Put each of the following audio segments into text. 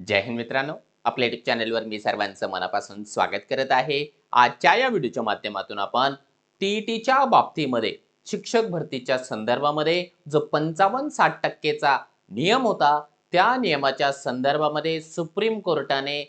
जय हिंद मित्रांनो, आपल्या युट्यूब चॅनलवर मी सर्वांचं मनापासून स्वागत करत आहे। आजच्या या व्हिडिओच्या माध्यमातून आपण टीईटीच्या बाबतीमध्ये शिक्षक भरतीच्या संदर्भामध्ये जो 55-60% नियम होता, त्या नियमाच्या संदर्भामध्ये सुप्रीम कोर्टाने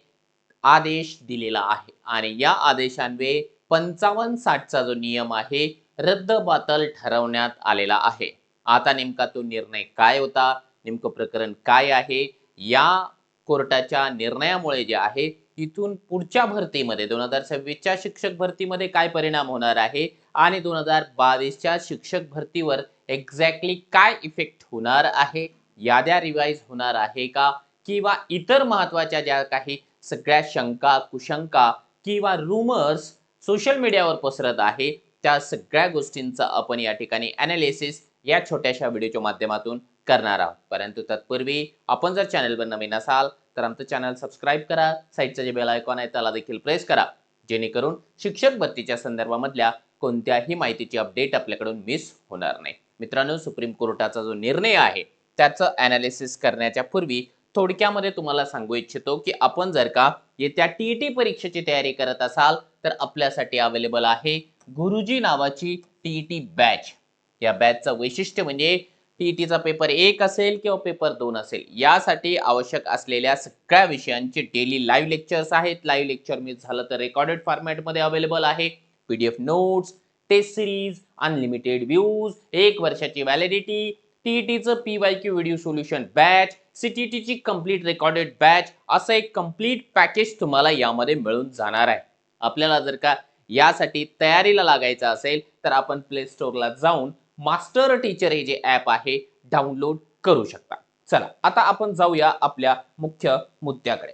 आदेश दिलेला आहे आणि या आदेशान्वये 55-60 जो नियम आहे रद्दबातल ठरवण्यात आलेला आहे। आता नेमका तो निर्णय काय होता, नेमकं प्रकरण काय आहे, या कोर्टाच्या निर्णयामुळे जे आहे इथून पुढच्या भरतीमध्ये 2026च्या शिक्षक भरतीमध्ये काय परिणाम होणार आहे आणि 2022च्या शिक्षक भरतीवर एक्झॅक्टली काय इफेक्ट होणार आहे, याद्या रिवाइज होणार आहे का, किंवा इतर महत्वाच्या ज्या काही सगळ्या शंका कुशंका किंवा रूमर्स सोशल मीडियावर पसरत आहे त्या सगळ्या गोष्टींचा आपण या ठिकाणी अनालिसिस या छोट्याशा व्हिडिओच्या माध्यमातून करणार आहोत। परंतु तत्पूर्वी आपण जर चॅनलवर नवीन असाल तर आमचं चॅनल सबस्क्राईब करा, साईडचं जे बेल आयकॉन आहे त्याला देखील प्रेस करा, जेणेकरून शिक्षक भरतीच्या संदर्भामधल्या कोणत्याही माहितीची अपडेट आपल्याकडून मिस होणार नाही। मित्रांनो, सुप्रीम कोर्टाचा जो निर्णय आहे त्याचं अनालिसिस करण्याच्या पूर्वी थोडक्यामध्ये तुम्हाला सांगू इच्छितो की आपण जर का येत्या टीईटी परीक्षेची तयारी करत असाल तर आपल्यासाठी अवेलेबल आहे गुरुजी नावाची टीईटी बॅच। या बॅचचं वैशिष्ट्य म्हणजे टीईटीचा पेपर 1 असेल किंवा पेपर 2 असेल, यासाठी आवश्यक असलेल्या सगळ्या विषयांचे डेली लाईव्ह लेक्चर्स आहेत। लाईव्ह लेक्चर मिस झालं तर रेकॉर्डेड फॉर्मॅटमध्ये अवेलेबल आहे। PDF notes, test series, unlimited views, 1 वर्षाची व्हॅलिडिटी, टीईटीचं पीवायक्यू व्हिडिओ सोल्युशन बॅच, सीटीटीची कंप्लीट रेकॉर्डेड बॅच, असं एक कंप्लीट पॅकेज तुम्हाला यामध्ये मिळून जाणार आहे। आपल्याला जर का यासाठी तयारीला लागायचं असेल तर आपण प्ले स्टोअरला जाऊन मास्टर टीचर हे जे ॲप आहे डाउनलोड करू शकता। चला आता आपण जाऊया आपल्या मुख्य मुद्द्याकडे।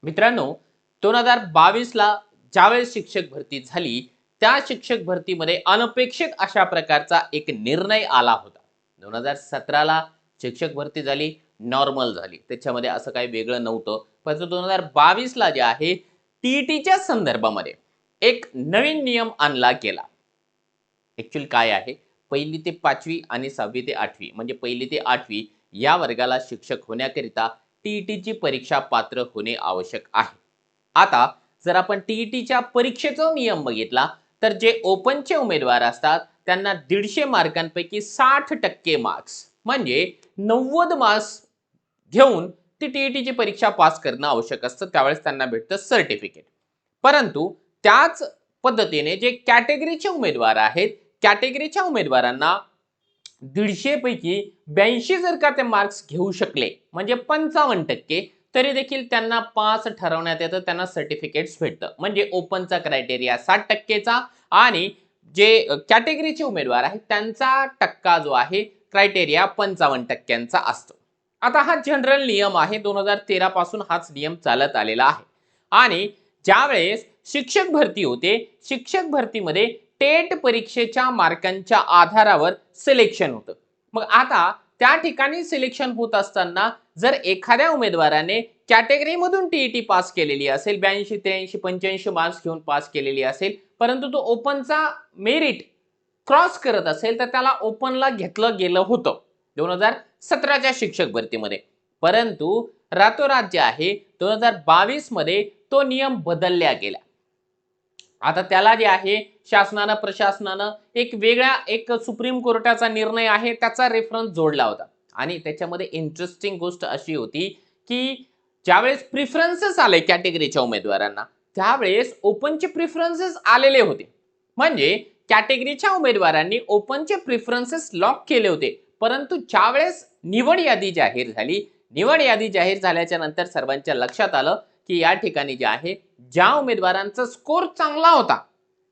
मित्रांनो, 2022ला ज्यावेळेस शिक्षक भरती झाली त्या शिक्षक भरतीमध्ये अनपेक्षित अशा प्रकारचा एक निर्णय आला होता। 2017ला शिक्षक भरती झाली, नॉर्मल झाली, त्याच्यामध्ये असं काही वेगळं नव्हतं। पण 2022ला जे आहे टीईटीच्या संदर्भामध्ये एक नवीन नियम आणला गेला। ऍक्च्युअली काय आहे, 1ली ते 5वी आणि 6वी ते 8वी म्हणजे 1ली ते 8वी या वर्गाला शिक्षक होण्याकरिता टीईटीची परीक्षा पात्र होणे आवश्यक आहे। आता जर आपण टीईटीच्या परीक्षेचा नियम बघितला तर जे ओपनचे उमेदवार असतात त्यांना 150 मार्कांपैकी 60% मार्क्स म्हणजे 90 मार्क्स घेऊन ती टीईटीची परीक्षा पास करणं आवश्यक असतं, त्यावेळेस त्यांना भेटतं सर्टिफिकेट। परंतु त्याच पद्धतीने जे कॅटेगरीचे उमेदवार आहेत, कॅटेगरीच्या उमेदवारांना 150 पैकी 82 जर का ते मार्क्स घेऊ शकले म्हणजे 55%, तरी देखील त्यांना पास ठरवण्यात येतं, त्यांना सर्टिफिकेट्स भेटतं। म्हणजे ओपनचा क्रायटेरिया 60%चा आणि जे कॅटेगरीचे उमेदवार आहेत त्यांचा टक्का जो आहे क्रायटेरिया 55%चा असतो। आता हा जनरल नियम आहे, 2013 पासून हाच नियम चालत आलेला आहे। आणि ज्यावेळेस शिक्षक भरती होते, शिक्षक भरतीमध्ये टेट परीक्षेच्या मार्कांच्या आधारावर सिलेक्शन होतं। मग आता त्या ठिकाणी सिलेक्शन होत असताना जर एखाद्या उमेदवाराने कॅटेगरीमधून टीईटी पास केलेली असेल, 82, 83, 85 मार्क्स घेऊन पास केलेली असेल, परंतु तो ओपनचा मेरिट क्रॉस करत असेल तर त्याला ओपनला घेतलं गेलं होतं 2017च्या शिक्षक भरतीमध्ये। परंतु रातोरात जे आहे 2022 मध्ये तो नियम बदलला गेला। आता त्याला जे आहे शासनानं प्रशासनानं एक वेगळा एक सुप्रीम कोर्टाचा निर्णय आहे त्याचा रेफरन्स जोडला होता। आणि त्याच्यामध्ये इंटरेस्टिंग गोष्ट अशी होती की ज्यावेळेस प्रिफरन्सेस आले कॅटेगरीच्या उमेदवारांना त्यावेळेस ओपनचे प्रिफरन्सेस आलेले होते। म्हणजे कॅटेगरीच्या उमेदवारांनी ओपनचे प्रिफरन्सेस लॉक केले होते, परंतु ज्यावेळेस निवड यादी जाहीर झाली, निवड यादी जाहीर झाल्याच्या नंतर सर्वांच्या लक्षात आलं की या ठिकाणी जे आहे ज्या उमेदवारांचा स्कोर चांगला होता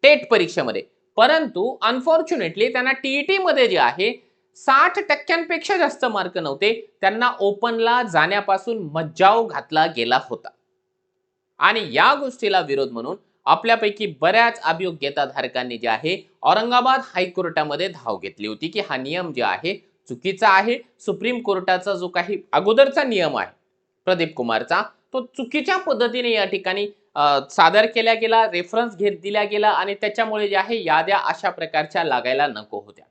टेट परीक्षेमध्ये, परंतु अनफॉर्च्युनेटली त्यांना टीईटी मध्ये जे आहे 60%पेक्षा जास्त मार्क नव्हते, त्यांना ओपनला जाण्यापासून मज्जाव घातला गेला होता। आणि या गोष्टीला विरोध म्हणून आपल्यापैकी बऱ्याच अभियोग्यताधारकांनी जे आहे औरंगाबाद हायकोर्टामध्ये धाव घेतली होती की हा नियम जे आहे चुकीचा आहे। सुप्रीम कोर्टाचा जो काही अगोदरचा नियम आहे प्रदीप कुमारचा, तो चुकीच्या पद्धतीने या ठिकाणी सादर केला गेला, रेफरन्स दिला गेला आणि त्याच्यामुळे जे आहे याद्या अशा प्रकारच्या लागायला नको होत्या।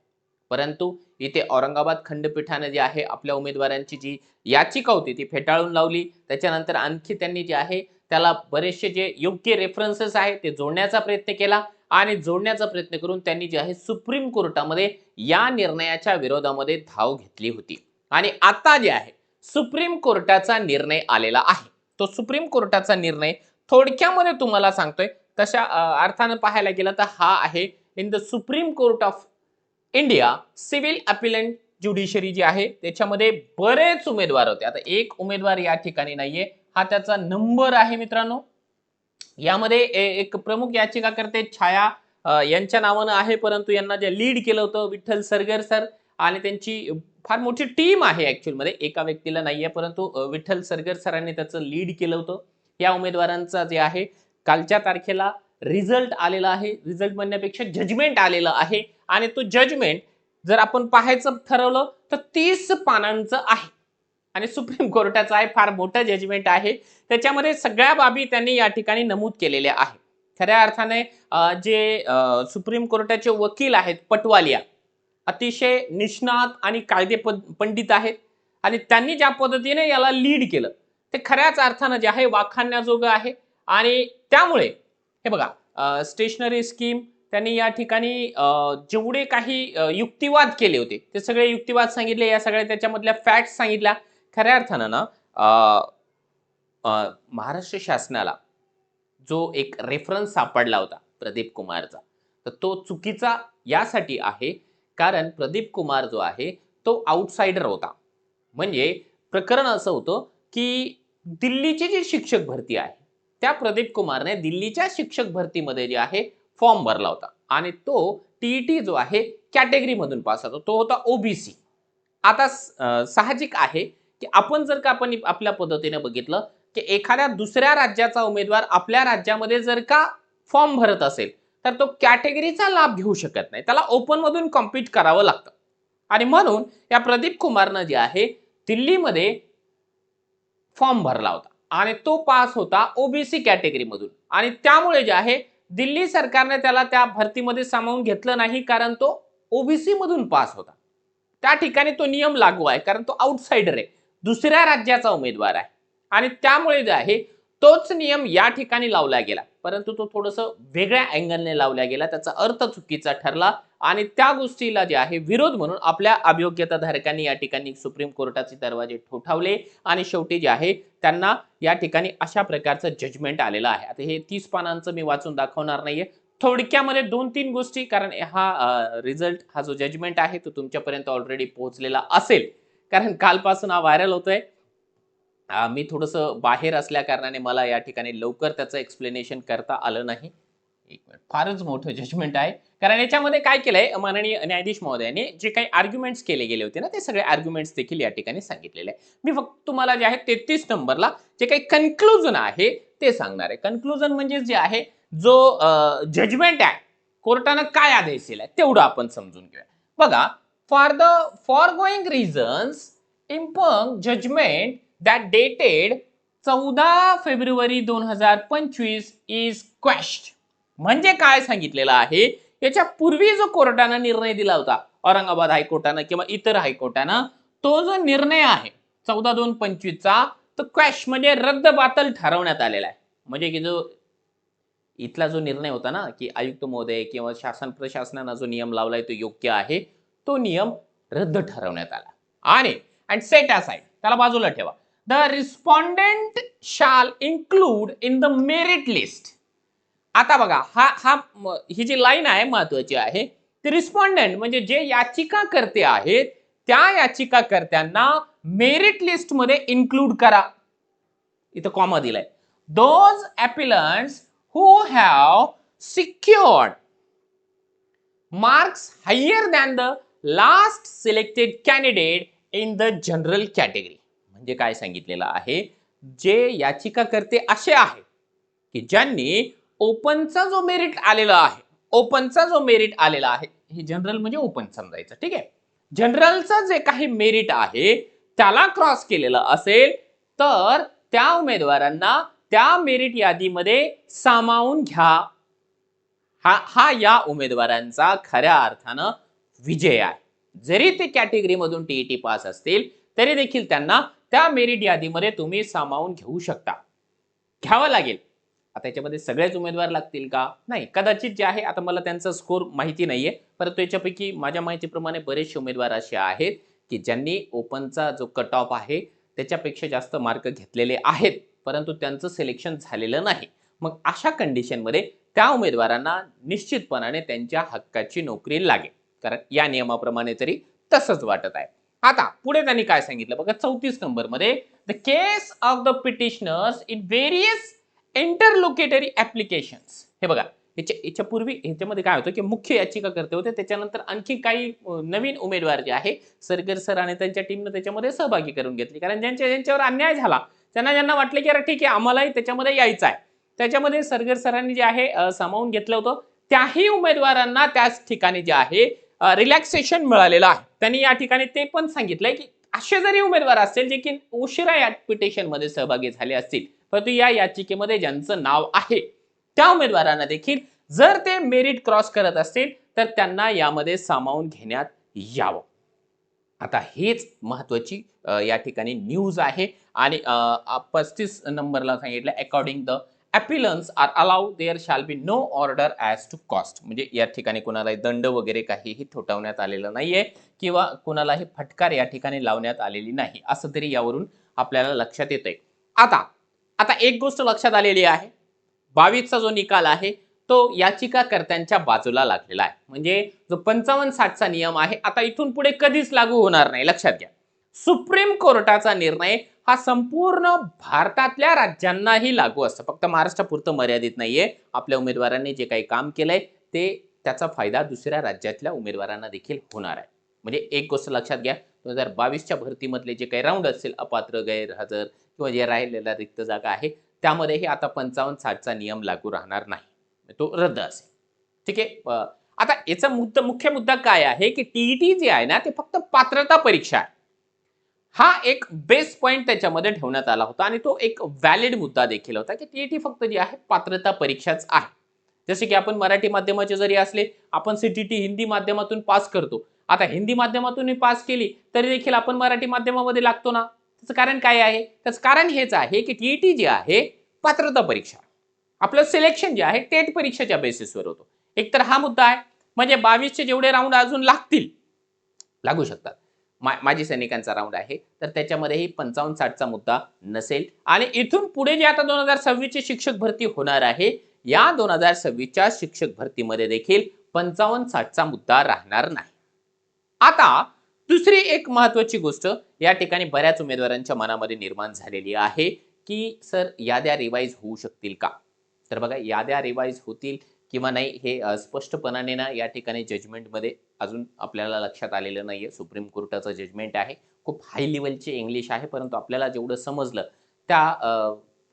परंतु इथे औरंगाबाद खंडपीठाने जे आहे आपल्या उमेदवारांची जी याचिका होती ती फेटाळून लावली. त्याच्यानंतर आणखी त्यांनी जे आहे त्याला बरेचसे जे योग्य रेफरन्सेस आहे ते जोडण्याचा प्रयत्न केला आणि जोडण्याचा प्रयत्न करून त्यांनी जे आहे सुप्रीम कोर्टामध्ये या निर्णयाच्या विरोधामध्ये धाव घेतली होती. आणि आता जे आहे सुप्रीम कोर्टाचा निर्णय आलेला आहे. तो सुप्रीम कोर्टाचा निर्णय थोडक्यामध्ये तुम्हाला सांगतोय. तशा अर्थानं पाहायला गेलं तर हा आहे in the Supreme Court of India civil appellate judiciary जी आहे त्याच्यामध्ये बरेच उमेदवार होते. आता एक उमेदवार या ठिकाणी नाहीये, हा त्याचा नंबर आहे मित्रांनो. यामध्ये एक प्रमुख याचिकाकर्ते छाया यांच्या नावानं आहे, परंतु यांना जे लीड केलं होतं विठ्ठल सरगर सर आणि त्यांची फार मोठी टीम आहे ऍक्च्युअल मध्ये, एका व्यक्तीला नाहीये, परंतु विठ्ठल सरगर सरांनी त्याचं लीड केलं होतं. या उमेदवारांचा जे आहे कालच्या तारखेला रिझल्ट आलेला आहे. रिझल्ट म्हणण्यापेक्षा जजमेंट आलेलं आहे आणि तो जजमेंट जर आपण पाहायचं ठरवलं तर 30 पानांचं आहे आणि सुप्रीम कोर्टाचं आहे. फार मोठं जजमेंट आहे. त्याच्यामध्ये सगळ्या बाबी त्यांनी या ठिकाणी नमूद केलेल्या आहे. खऱ्या अर्थाने जे सुप्रीम कोर्टाचे वकील आहेत पटवालिया अतिशय निष्णात आणि कायदे पंडित आहेत आणि त्यांनी ज्या पद्धतीने याला लीड केलं ते खऱ्याच अर्थानं जे आहे वाखाणण्याजोगं आहे. आणि त्यामुळे हे बघा स्टेशनरी स्कीम त्यांनी या ठिकाणी जेवढे काही युक्तिवाद केले होते ते सगळे युक्तिवाद सांगितले. या सगळ्या त्याच्यामधल्या फॅक्ट्स सांगितल्या. खऱ्या अर्थानं ना महाराष्ट्र शासनाला जो एक रेफरन्स सापडला होता प्रदीप कुमारचा तर तो चुकीचा यासाठी आहे कारण प्रदीप कुमार जो आहे तो आउटसाइडर होता. म्हणजे प्रकरण असं होतं की दिल्लीची जी शिक्षक भरती आहे त्या प्रदीप कुमारने दिल्लीच्या शिक्षक भरतीमध्ये जे आहे फॉर्म भरला होता आणि तो टीईटी जो आहे कॅटेगरी मधून पास होता, तो होता ओबीसी. आता साहजिक आहे की आपण जर का आपण आपल्या पद्धतीने बघितलं की एखाद्या दुसऱ्या राज्याचा उमेदवार आपल्या राज्यामध्ये जर का फॉर्म भरत असेल तर तो कॅटेगरीचा लाभ घेऊ शकत नाही, त्याला ओपन मधून कॉम्पीट करावं लागतं. आणि म्हणून या प्रदीप कुमारनं जे आहे दिल्लीमध्ये फॉर्म भरला होता आणि तो पास होता ओबीसी कॅटेगरी मधून आणि त्यामुळे जे आहे दिल्ली सरकारने त्याला त्या भरतीमध्ये सामावून घेतलं नाही कारण तो ओबीसी मधून पास होता. त्या ठिकाणी तो नियम लागू आहे कारण तो आउटसाइडर आहे, दुसऱ्या राज्याचा उमेदवार आहे आणि त्यामुळे जे आहे तोच नियम या ठिकाणी लावला गेला, परंतु तो थोडंसं वेगळ्या अँगलने लावला गेला, त्याचा अर्थ चुकीचा ठरला आणि त्या गोष्टीला जे आहे विरोध म्हणून आपल्या अभियोग्यताधारकांनी या ठिकाणी सुप्रीम कोर्टाचे दरवाजे ठोठावले आणि शेवटी जे आहे त्यांना या ठिकाणी अशा प्रकारचं जजमेंट आलेलं आहे. आता हे 30 पानांचं मी वाचून दाखवणार नाहीये, थोडक्यामध्ये 2-3 गोष्टी, कारण हा रिझल्ट हा जो जजमेंट आहे तो तुमच्यापर्यंत ऑलरेडी पोहोचलेला असेल कारण कालपासून हा व्हायरल होतोय. मी थोडंसं बाहेर असल्या कारणाने मला या ठिकाणी लवकर त्याचं एक्सप्लेनेशन करता आलं नाही. एक मिनिट, फारच मोठं जजमेंट आहे कारण याच्यामध्ये काय केलंय माननीय न्यायाधीश महोदयाने जे काही आर्ग्युमेंट्स केले गेले होते ना ते सगळे आर्ग्युमेंट्स देखील या ठिकाणी सांगितलेले आहे. मी फक्त तुम्हाला जे आहे 33 नंबरला जे काही कन्क्लुजन आहे ते सांगणार आहे. कन्क्लुजन म्हणजे जे आहे जो जजमेंट आहे कोर्टानं काय आदेश दिलाय तेवढं आपण समजून घेऊया. बघा, for the foregoing reasons impugned judgment that dated 14 February 2025 is quashed. म्हणजे काय सांगितलेलं आहे, याच्या पूर्वी जो कोर्टानं निर्णय दिला होता औरंगाबाद हायकोर्टानं किंवा इतर हायकोर्टानं, तो जो निर्णय आहे 14/2/25 चा तो क्वॅश म्हणजे रद्द बातल ठरवण्यात आलेला आहे. म्हणजे की जो इथला जो निर्णय होता ना की आयुक्त महोदय किंवा शासन प्रशासनानं जो नियम लावलाय तो योग्य आहे, तो नियम रद्द ठरवण्यात आला. आणि अँड सेट असाइड, त्याला बाजूला ठेवा. द रिस्पॉन्डेंट शाल include in the merit list. आता बघा ही जी लाईन आहे महत्वाची आहे. ते रिस्पॉन्डेंट म्हणजे जे याचिकाकर्ते आहेत त्या याचिकाकर्त्यांना मेरिट लिस्ट मध्ये इन्क्लूड करा. इथं कॉमा दिलाय. Those appellants who have secured marks higher than the last selected candidate in the general category. म्हणजे काय सांगितलेलं आहे, जे याचिकाकर्ते असे आहेत की ज्यांनी ओपनचा जो मेरिट आलेला आहे, ओपनचा जो मेरिट आलेला आहे, हे जनरल म्हणजे ओपन समजायचं, ठीक आहे. जनरलचं जे काही मेरिट आहे त्याला क्रॉस केलेलं असेल तर त्या उमेदवारांना त्या मेरिट यादीमध्ये सामावून घ्या. हा या उमेदवारांचा खऱ्या अर्थानं विजय आहे. जरी ते कॅटेगरीमधून टीईटी पास असतील तरी देखील त्यांना त्या मेरिट यादीमध्ये तुम्ही सामावून घेऊ शकता, घ्यावं लागेल. आता याच्यामध्ये सगळेच उमेदवार लागतील का? नाही, कदाचित जे आहे, आता मला त्यांचा स्कोर माहिती नाहीये, परंतु याच्यापैकी माझ्या माहितीप्रमाणे बरेचसे उमेदवार असे आहेत की ज्यांनी ओपनचा जो कट ऑफ आहे त्याच्यापेक्षा जास्त मार्क घेतलेले आहेत, परंतु त्यांचं सिलेक्शन झालेलं नाही. मग अशा कंडिशनमध्ये त्या उमेदवारांना निश्चितपणाने त्यांच्या हक्काची नोकरी लागेल, कारण या नियमाप्रमाणे तरी तसंच वाटत आहे. आता पुढे त्यांनी काय सांगितलं बघा, 34 नंबरमध्ये, the case of the petitioners in various interlocutory applications. हे बघा, याच्या पूर्वी ह्याच्यामध्ये काय होतं की मुख्य याचिका करते होते, त्याच्यानंतर आणखी काही नवीन उमेदवार जे आहे सरगर सर आणि त्यांच्या टीमनं त्याच्यामध्ये सहभागी करून घेतली, कारण ज्यांच्यावर अन्याय झाला ज्यांना वाटलं की अरे ठीक आहे आम्हालाही त्याच्यामध्ये यायचं आहे, त्याच्यामध्ये सरगर सरांनी जे आहे सामावून घेतलं होतं. त्याही उमेदवारांना त्याच ठिकाणी जे आहे रिलॅक्सेशन मिळालेलं आहे. त्यांनी या ठिकाणी ते पण सांगितलंय की असे जरी उमेदवार असतील जे की उशिरा या पिटिशन मध्ये सहभागी झाले असतील, परंतु या याचिकेमध्ये ज्यांचं नाव आहे त्या उमेदवारांना देखील जर ते मेरिट क्रॉस करत असतील तर त्यांना यामध्ये सामावून घेण्यात यावं. आता हेच महत्वाची या ठिकाणी न्यूज आहे. आणि 35 नंबरला सांगितलं, according the appeals are allowed there shall be no order as to cost. म्हणजे या ठिकाणी कुणालाही दंड वगैरे काहीही ठोठावण्यात आलेलं नाहीये किंवा कुणालाही फटकार या ठिकाणी लावण्यात आलेली नाही, असं तरी यावरून आपल्याला लक्षात येतंय. आता आता एक गोष्ट लक्षात आलेली आहे, 22चा जो निकाल आहे तो याचिकाकर्त्यांच्या बाजूला लागलेला आहे. म्हणजे जो 55-60चा नियम आहे आता इथून पुढे कधीच लागू होणार नाही, लक्षात घ्या. सुप्रीम कोर्टाचा निर्णय हा संपूर्ण भारतातल्या राज्यांनाही लागू असतो, फक्त महाराष्ट्रापुरतं मर्यादित नाहीये. आपल्या उमेदवारांनी जे काही काम केलंय ते त्याचा फायदा दुसऱ्या राज्यातल्या उमेदवारांना देखील होणार आहे. म्हणजे एक गोष्ट लक्षात घ्या, 2022च्या भरतीमधले जे काही राऊंड असतील, अपात्र, गैरहजर किंवा जे राहिलेल्या रिक्त जागा आहे त्यामध्येही आता 55-60चा नियम लागू राहणार नाही, तो रद्द असेल. ठीक आहे. आता याचा मुख्य मुद्दा काय आहे की टीईटी जे आहे ना ते फक्त पात्रता परीक्षा आहे, हा एक बेस पॉइंट त्याच्यामध्ये ठेवण्यात आला होता आणि तो एक व्हॅलिड मुद्दा देखील होता की टीईटी फक्त जी आहे पात्रता परीक्षाच आहे. जसे की आपण मराठी माध्यमाचे जरी असले, आपण सीटीटी हिंदी माध्यमातून पास करतो. आता हिंदी माध्यमातून पास केली तरी देखील आपण मराठी माध्यमामध्ये लागतो ना. त्याचं कारण काय आहे? त्याचं कारण हेच आहे की टीईटी जी आहे पात्रता परीक्षा, आपलं सिलेक्शन जे आहे टेट परीक्षेच्या बेसिसवर होतो. एकतर हा मुद्दा आहे, म्हणजे 22चे जेवढे राऊंड अजून लागू शकतात. माजी सैनिकांचा राऊंड आहे तर त्याच्यामध्येही 55-60चा मुद्दा नसेल. आणि इथून पुढे जे आता 2026ची शिक्षक भरती होणार आहे, या 2026च्या शिक्षक भरतीमध्ये देखील 55-60चा मुद्दा राहणार नाही. आता दुसरी एक महत्वाची गोष्ट या ठिकाणी बऱ्याच उमेदवारांच्या मनामध्ये निर्माण झालेली आहे की सर याद्या रिवाईज होऊ शकतील का? तर बघा, याद्या रिवाईज होतील किंवा नाही हे स्पष्टपणाने ना या ठिकाणी जजमेंटमध्ये अजून आपल्याला लक्षात आलेलं नाहीये. सुप्रीम कोर्टाचं जजमेंट आहे, खूप हाय लेवलचे इंग्लिश आहे, परंतु आपल्याला जेवढं समजलं त्या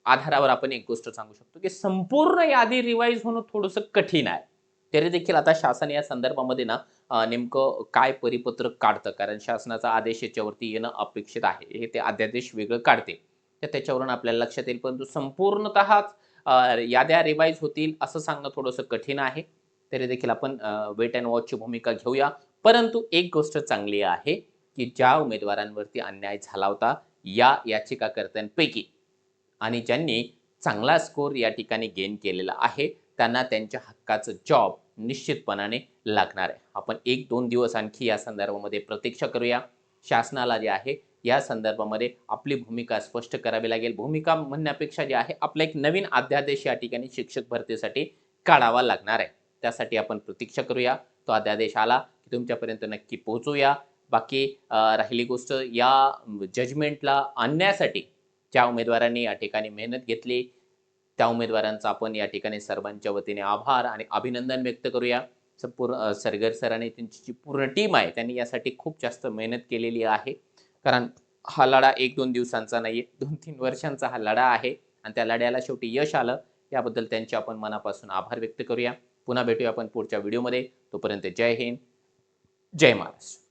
आधारावर आपण एक गोष्ट सांगू शकतो की संपूर्ण यादी रिवाईज होणं थोडंसं कठीण आहे. तरी देखील आता शासन या संदर्भामध्ये ना नेमकं काय परिपत्रक काढतं, कारण शासनाचा आदेश याच्यावरती येणं अपेक्षित आहे, हे ते अध्यादेश वेगळं काढते, तर त्याच्यावरून आपल्याला लक्षात येईल. परंतु संपूर्णतः याद्या रिवाईज होतील असं सांगणं थोडंसं कठीण आहे. तरी देखील आपण वेट अँड वॉचची भूमिका घेऊया. परंतु एक गोष्ट चांगली आहे की ज्या उमेदवारांवरती अन्याय झाला होता या याचिकाकर्त्यांपैकी आणि ज्यांनी चांगला स्कोर या ठिकाणी गेन केलेला आहे त्यांना त्यांच्या हक्काचं जॉब निश्चितपणाने लागणार आहे. आपण 1-2 दिवस आणखी या संदर्भामध्ये प्रतीक्षा करूया. शासनाला जे आहे या संदर्भामध्ये आपली भूमिका स्पष्ट करावी लागेल. भूमिका म्हणण्यापेक्षा जे आहे आपला एक नवीन अध्यादेश या ठिकाणी शिक्षक भरतीसाठी काढावा लागणार आहे. त्यासाठी आपण प्रतीक्षा करूया. तो अध्यादेश आला की तुमच्यापर्यंत नक्की पोहोचूया. बाकी राहिली गोष्ट या जजमेंटला आणण्यासाठी ज्या उमेदवारांनी या ठिकाणी मेहनत घेतली त्या उमेदवारांचा आपण या ठिकाणी सर्वांच्या वतीने आभार आणि अभिनंदन व्यक्त करूया. संपूर्ण सरगर सर आणि त्यांची जी पूर्ण टीम आहे त्यांनी यासाठी खूप जास्त मेहनत केलेली आहे, कारण हा लढा 1-2 दिवसांचा नाही, 2-3 वर्षांचा हा लढा आहे आणि त्या लढ्याला शेवटी यश आलं. याबद्दल त्यांचे आपण मनापासून आभार व्यक्त करूया. पुन्हा भेटूया आपण पुढच्या व्हिडिओमध्ये. तोपर्यंत जय हिंद, जय महाराष्ट्र.